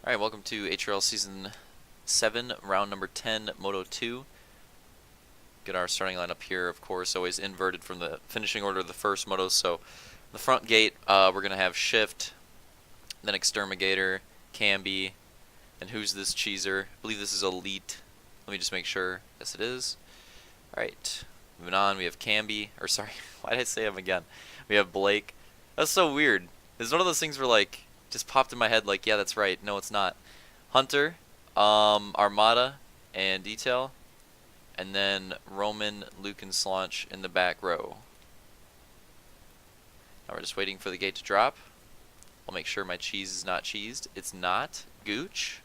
Alright, welcome to HRL Season 7, round number 10, Moto 2. Get our starting lineup here, of course, always inverted from the finishing order of the first Moto. So, the front gate, we're going to have Shift, then Exterminator, Camby, and who's this cheeser? I believe this is Elite. Let me just make sure. Yes, it is. Alright, moving on, we have Camby, or sorry, why did I say him again? We have Blake. That's so weird. It's one of those things where, like, just popped in my head like, yeah, that's right. No, it's not. Hunter, Armada, and Detail. And then Roman, Luke, and Slaunch in the back row. Now we're just waiting for the gate to drop. I'll make sure my cheese is not cheesed. It's not. Gooch.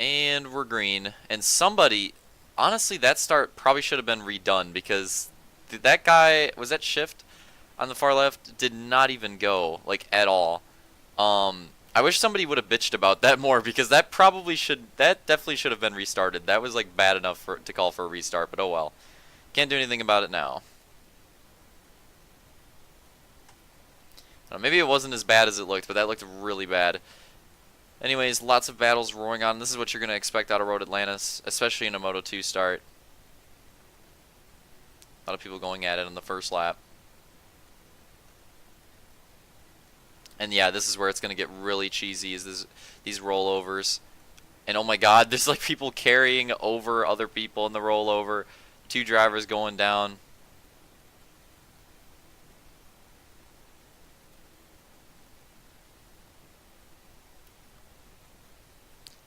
And we're green. And somebody, honestly, that start probably should have been redone because that guy, was that Shift on the far left, did not even go, like, at all. I wish somebody would have bitched about that more because that definitely should have been restarted. That was, like, bad enough to call for a restart, but oh well. Can't do anything about it now. Maybe it wasn't as bad as it looked, but that looked really bad. Anyways, lots of battles roaring on. This is what you're going to expect out of Road Atlantis, especially in a Moto 2 start. A lot of people going at it on the first lap. And yeah, this is where it's going to get really cheesy, is these rollovers. And oh my god, there's like people carrying over other people in the rollover. Two drivers going down.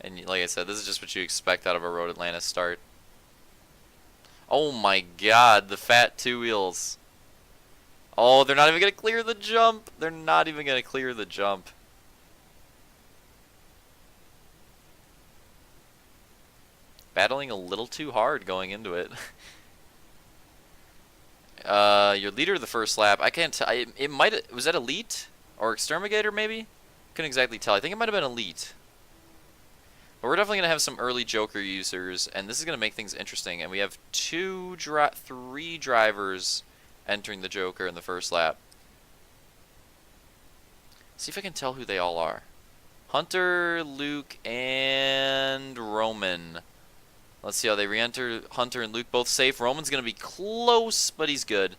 And like I said, this is just what you expect out of a Road Atlantis start. Oh my god, the fat two wheels. Oh, they're not even going to clear the jump. They're not even going to clear the jump. Battling a little too hard going into it. Your leader of the first lap, I can't tell. It might, was that Elite or Exterminator maybe? Couldn't exactly tell. I think it might have been Elite. But we're definitely going to have some early Joker users, and this is going to make things interesting. And we have three drivers entering the Joker in the first lap. See if I can tell who they all are. Hunter, Luke, and Roman. Let's see how they re-enter. Hunter and Luke both safe. Roman's going to be close, but he's good.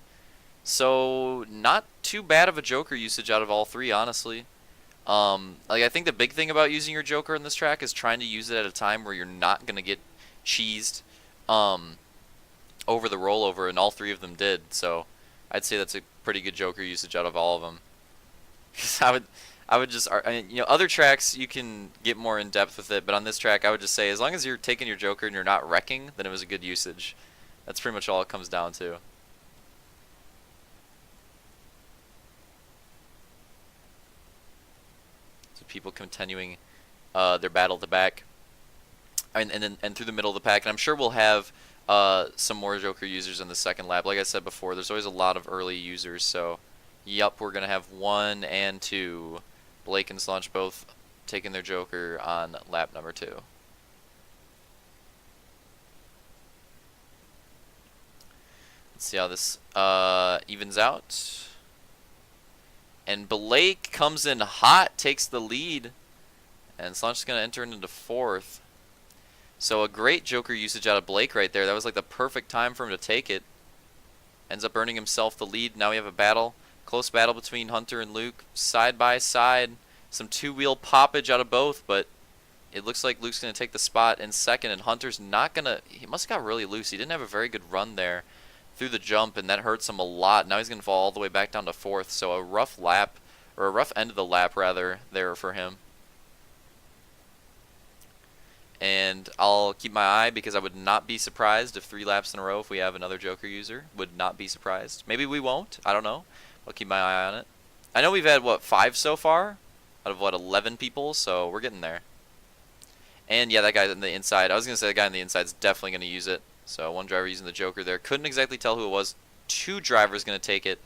So, not too bad of a Joker usage out of all three, honestly. Like, I think the big thing about using your Joker in this track is trying to use it at a time where you're not going to get cheesed over the rollover, and all three of them did. So, I'd say that's a pretty good Joker usage out of all of them. Because I would just, I mean, you know, other tracks you can get more in depth with it, but on this track I would just say as long as you're taking your Joker and you're not wrecking, then it was a good usage. That's pretty much all it comes down to. So people continuing their battle at the back, and through the middle of the pack, and I'm sure we'll have some more Joker users in the second lap. Like I said before, there's always a lot of early users, so yep, we're going to have 1 and 2. Blake and Slaunch both taking their Joker on lap number 2. Let's see how this evens out. And Blake comes in hot, takes the lead, and Slaunch is going to enter into 4th. So a great Joker usage out of Blake right there. That was like the perfect time for him to take it. Ends up earning himself the lead. Now we have a battle. Close battle between Hunter and Luke. Side by side. Some two-wheel poppage out of both, but it looks like Luke's going to take the spot in second, and Hunter's not going to... He must have got really loose. He didn't have a very good run there through the jump, and that hurts him a lot. Now he's going to fall all the way back down to 4th, so a rough lap, or a rough end of the lap, rather, there for him. And I'll keep my eye because I would not be surprised if 3 laps in a row if we have another Joker user. Would not be surprised. Maybe we won't. I don't know. I'll keep my eye on it. I know we've had, what, 5 so far? Out of, what, 11 people? So we're getting there. And, yeah, that guy on the inside. I was going to say the guy on the inside is definitely going to use it. So one driver using the Joker there. Couldn't exactly tell who it was. 2 drivers going to take it.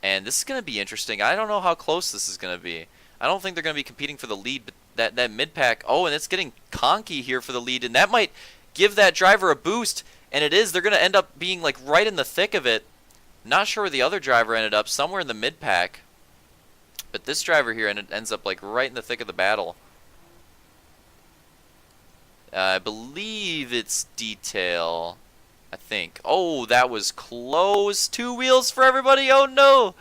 And this is going to be interesting. I don't know how close this is going to be. I don't think they're going to be competing for the lead, but that mid-pack, oh, and it's getting conky here for the lead, and that might give that driver a boost, and it is. They're going to end up being, like, right in the thick of it. Not sure where the other driver ended up, somewhere in the mid-pack. But this driver here ends up like right in the thick of the battle. I believe it's detail. I think. Oh, that was close. 2 wheels for everybody. Oh no.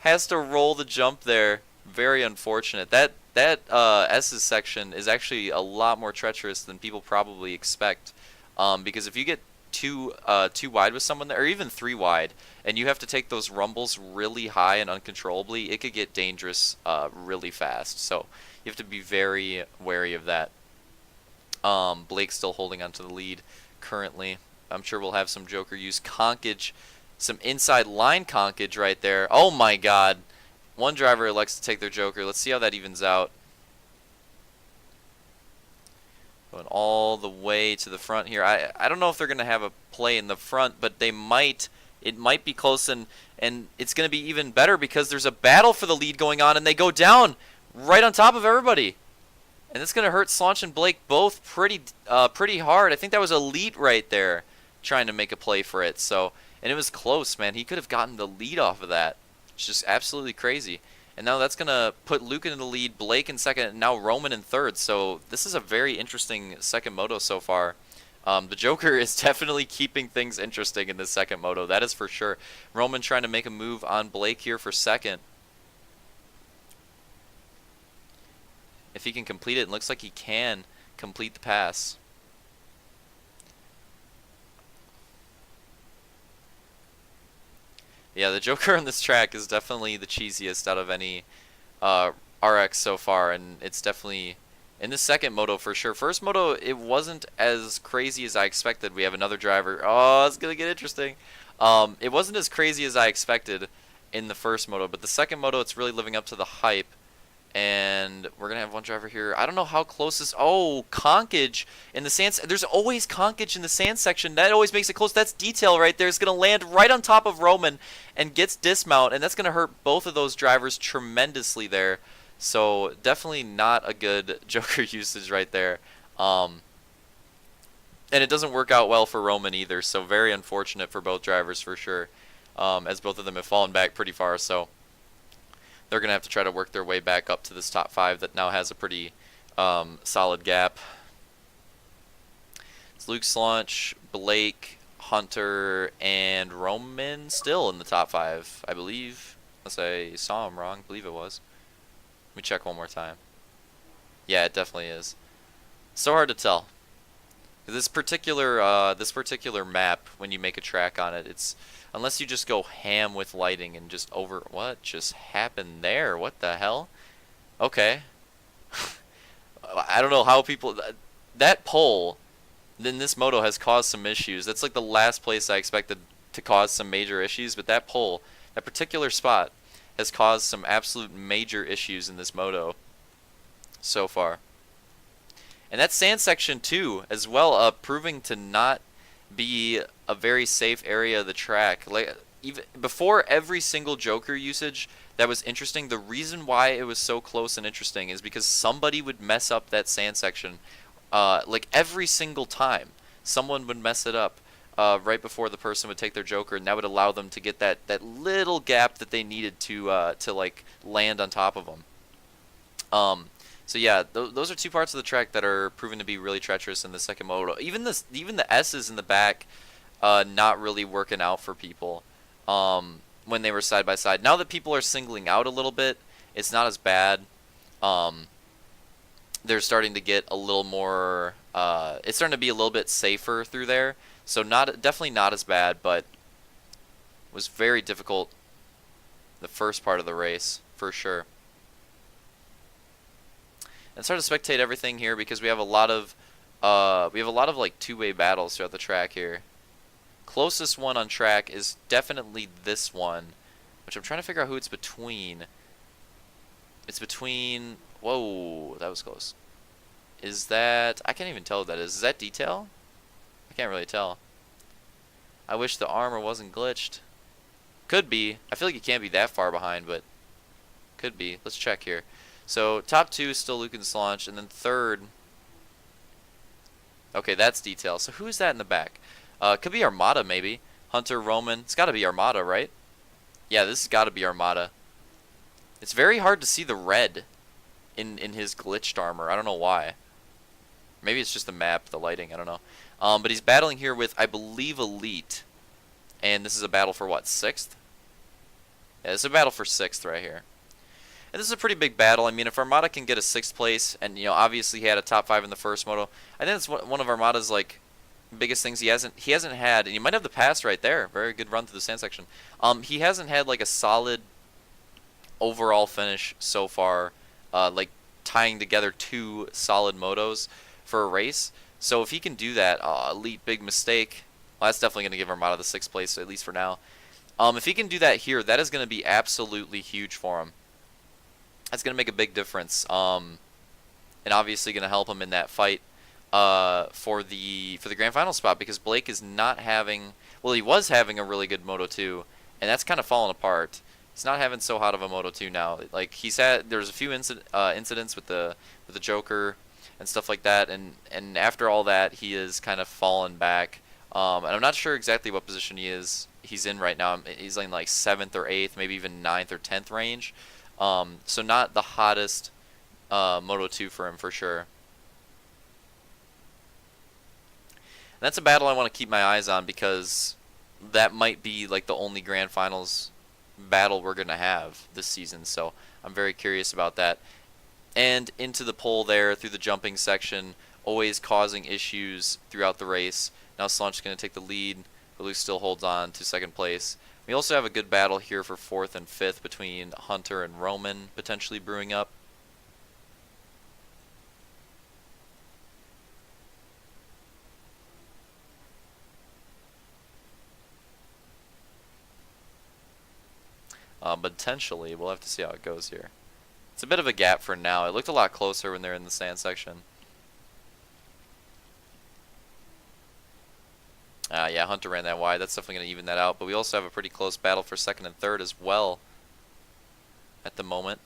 Has to roll the jump there. Very unfortunate. That S's section is actually a lot more treacherous than people probably expect. Because if you get too wide with someone there, or even 3 wide, and you have to take those rumbles really high and uncontrollably, it could get dangerous really fast. So you have to be very wary of that. Blake's still holding onto the lead currently. I'm sure we'll have some Joker use. Conkage, some inside line conkage right there. Oh my god. One driver elects to take their Joker. Let's see how that evens out. Going all the way to the front here. I don't know if they're going to have a play in the front, but they might. It might be close, and it's going to be even better because there's a battle for the lead going on, and they go down right on top of everybody. And it's going to hurt Slaunch and Blake both pretty hard. I think that was Elite right there trying to make a play for it. So, and it was close, man. He could have gotten the lead off of that. It's just absolutely crazy. And now that's going to put Luke in the lead, Blake in second, and now Roman in third. So this is a very interesting second moto so far. The Joker is definitely keeping things interesting in this second moto. That is for sure. Roman trying to make a move on Blake here for second. If he can complete it, it looks like he can complete the pass. Yeah, the Joker on this track is definitely the cheesiest out of any RX so far, and it's definitely in this second moto for sure. First moto, it wasn't as crazy as I expected. We have another driver. Oh, it's going to get interesting. It wasn't as crazy as I expected in the first moto, but the second moto, it's really living up to the hype. And we're going to have one driver here. I don't know how close this... Oh, conkage in the sand... There's always conkage in the sand section. That always makes it close. That's detail right there. It's going to land right on top of Roman and gets dismount. And that's going to hurt both of those drivers tremendously there. So definitely not a good Joker usage right there. And it doesn't work out well for Roman either. So very unfortunate for both drivers for sure. As both of them have fallen back pretty far. So... they're going to have to try to work their way back up to this top 5 that now has a pretty solid gap. It's Luke, Slaunch, Blake, Hunter, and Roman still in the top 5, I believe. Unless I saw him wrong. I believe it was. Let me check one more time. Yeah, it definitely is. So hard to tell. This particular map, when you make a track on it, it's... unless you just go ham with lighting and just over... What just happened there? What the hell? Okay. I don't know how people... That pole in this moto has caused some issues. That's like the last place I expected to cause some major issues. But that pole, that particular spot, has caused some absolute major issues in this moto so far. And that sand section too, as well, proving to not be a very safe area of the track. Like even before every single Joker usage that was interesting, the reason why it was so close and interesting is because somebody would mess up that sand section. Like every single time, someone would mess it up right before the person would take their Joker, and that would allow them to get that little gap that they needed to like land on top of them. So yeah, those are two parts of the track that are proven to be really treacherous in the second moto. Even the S's in the back, not really working out for people when they were side by side. Now that people are singling out a little bit, it's not as bad. They're starting to get a little more. It's starting to be a little bit safer through there. So definitely not as bad, but was very difficult the first part of the race for sure. And start to spectate everything here because we have a lot of like two-way battles throughout the track here. Closest one on track is definitely this one, which I'm trying to figure out who it's between. It's between... Whoa, that was close. Is that... I can't even tell what that is. Is that detail? I can't really tell. I wish the armor wasn't glitched. Could be. I feel like it can't be that far behind, but could be. Let's check here. So top 2 is still Luke and Slaunch, and then third... Okay, that's detail. So who is that in the back? Could be Armada, maybe. Hunter, Roman. It's got to be Armada, right? Yeah, this has got to be Armada. It's very hard to see the red in his glitched armor. I don't know why. Maybe it's just the map, the lighting. I don't know. But he's battling here with, I believe, Elite. And this is a battle for what, 6th? Yeah, it's a battle for 6th right here. And this is a pretty big battle. I mean, if Armada can get a 6th place, and you know, obviously he had a top 5 in the first moto, I think that's one of Armada's like biggest things he hasn't had, and you might have the pass right there. Very good run through the sand section. He hasn't had like a solid overall finish so far, like tying together 2 solid motos for a race. So if he can do that, Elite, big mistake. Well, that's definitely going to give Armada the 6th place, at least for now. If he can do that here, that is going to be absolutely huge for him. That's going to make a big difference, and obviously going to help him in that fight for the grand final spot, because Blake is not having, well, he was having a really good Moto 2, and that's kind of fallen apart. He's not having so hot of a Moto 2 now. Like there's a few incidents with the Joker and stuff like that, and after all that, he is kind of fallen back. And I'm not sure exactly what position he's in right now. He's in like 7th or 8th, maybe even 9th or 10th range. So not the hottest Moto 2 for him for sure. And that's a battle I want to keep my eyes on, because that might be like the only grand finals battle we're going to have this season. So I'm very curious about that. And into the pole there through the jumping section, always causing issues throughout the race. Now Slunch is going to take the lead, but Luke still holds on to 2nd place. We also have a good battle here for 4th and 5th between Hunter and Roman, potentially brewing up. Potentially, we'll have to see how it goes here. It's a bit of a gap for now. It looked a lot closer when they're in the sand section. Yeah, Hunter ran that wide. That's definitely going to even that out. But we also have a pretty close battle for 2nd and 3rd as well at the moment.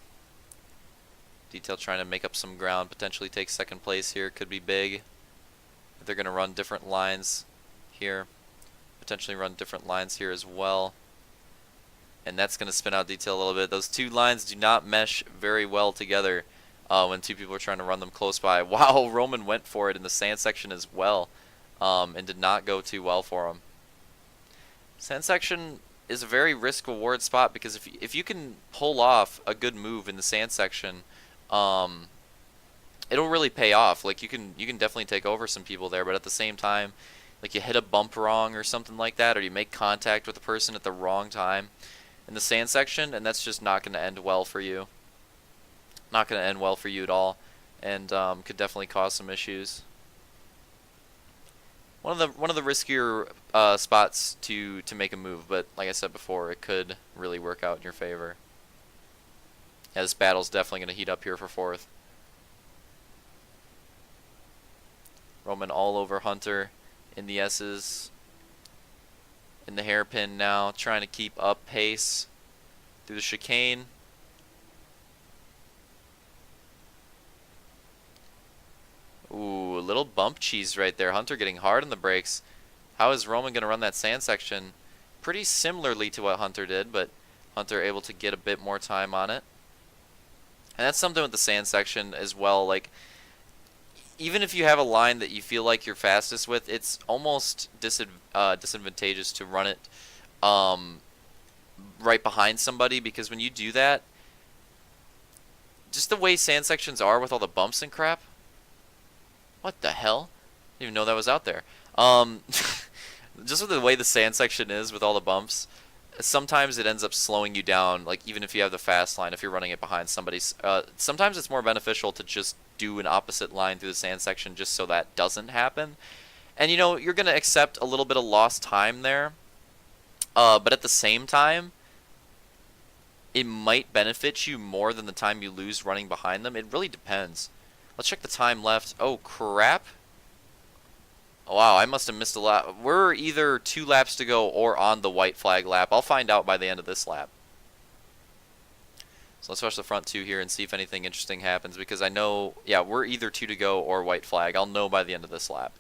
Detail trying to make up some ground, potentially take 2nd place here. Could be big. They're going to run different lines here. Potentially run different lines here as well. And that's going to spin out Detail a little bit. Those 2 lines do not mesh very well together when 2 people are trying to run them close by. Wow, Roman went for it in the sand section as well. And did not go too well for him. Sand section is a very risk-reward spot, because if you can pull off a good move in the sand section, it'll really pay off. Like you can definitely take over some people there, but at the same time, like you hit a bump wrong or something like that, or you make contact with a person at the wrong time in the sand section, and that's just not going to end well for you. Not going to end well for you at all, and could definitely cause some issues. One of the riskier spots to make a move, but like I said before, it could really work out in your favor. Yeah, this battle's definitely going to heat up here for 4th. Roman all over Hunter in the S's. In the hairpin now, trying to keep up pace through the chicane. Ooh, a little bump cheese right there. Hunter getting hard on the brakes. How is Roman going to run that sand section? Pretty similarly to what Hunter did, but Hunter able to get a bit more time on it. And that's something with the sand section as well. Like, even if you have a line that you feel like you're fastest with, it's almost disadvantageous to run it right behind somebody, because when you do that, just the way sand sections are with all the bumps and crap. What the hell? I didn't even know that was out there. Just with the way the sand section is with all the bumps, sometimes it ends up slowing you down, like even if you have the fast line, if you're running it behind somebody. Sometimes it's more beneficial to just do an opposite line through the sand section just so that doesn't happen. And you know, you're going to accept a little bit of lost time there, but at the same time, it might benefit you more than the time you lose running behind them. It really depends. Let's check the time left. Oh, crap. Oh, wow, I must have missed a lap. We're either 2 laps to go or on the white flag lap. I'll find out by the end of this lap. So let's watch the front 2 here and see if anything interesting happens, because I know, yeah, we're either 2 to go or white flag. I'll know by the end of this lap.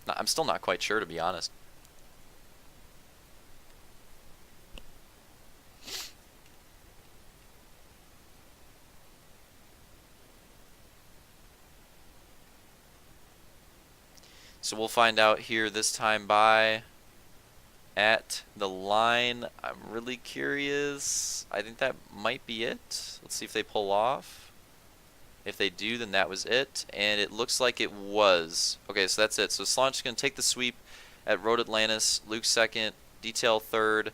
I'm still not quite sure, to be honest. So we'll find out here this time by at the line. I'm really curious. I think that might be it. Let's see if they pull off. If they do, then that was it. And it looks like it was. Okay, so that's it. So Slanch is going to take the sweep at Road Atlantis. Luke second. Detail third.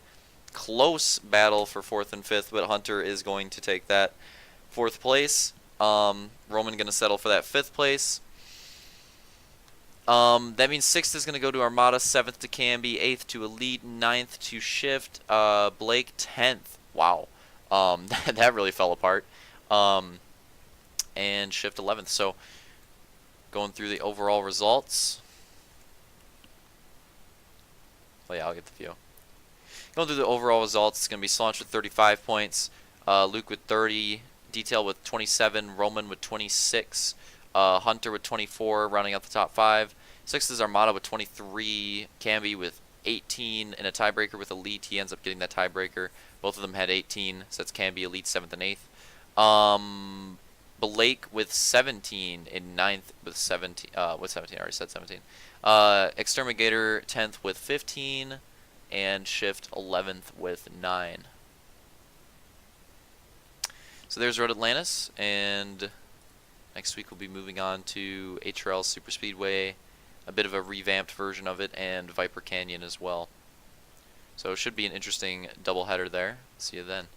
Close battle for fourth and fifth, but Hunter is going to take that fourth place. Roman going to settle for that fifth place. That means sixth is going to go to Armada, seventh to Camby, eighth to Elite, ninth to Shift, Blake 10th. Wow. That really fell apart. And Shift 11th. So going through the overall results. Oh yeah, I'll get the view. Going through the overall results, it's going to be Slanch with 35 points, Luke with 30, Detail with 27, Roman with 26, Hunter with 24, rounding out the top 5. Sixth is Armada with 23, Camby with 18, and a tiebreaker with Elite. He ends up getting that tiebreaker. Both of them had 18, so that's Camby, Elite, 7th and 8th. Blake with 17 in 9th with 17. With 17, I already said 17. Exterminator 10th with 15, and Shift 11th with 9. So there's Road Atlantis, and next week we'll be moving on to HRL Super Speedway, a bit of a revamped version of it, and Viper Canyon as well. So it should be an interesting doubleheader there. See you then.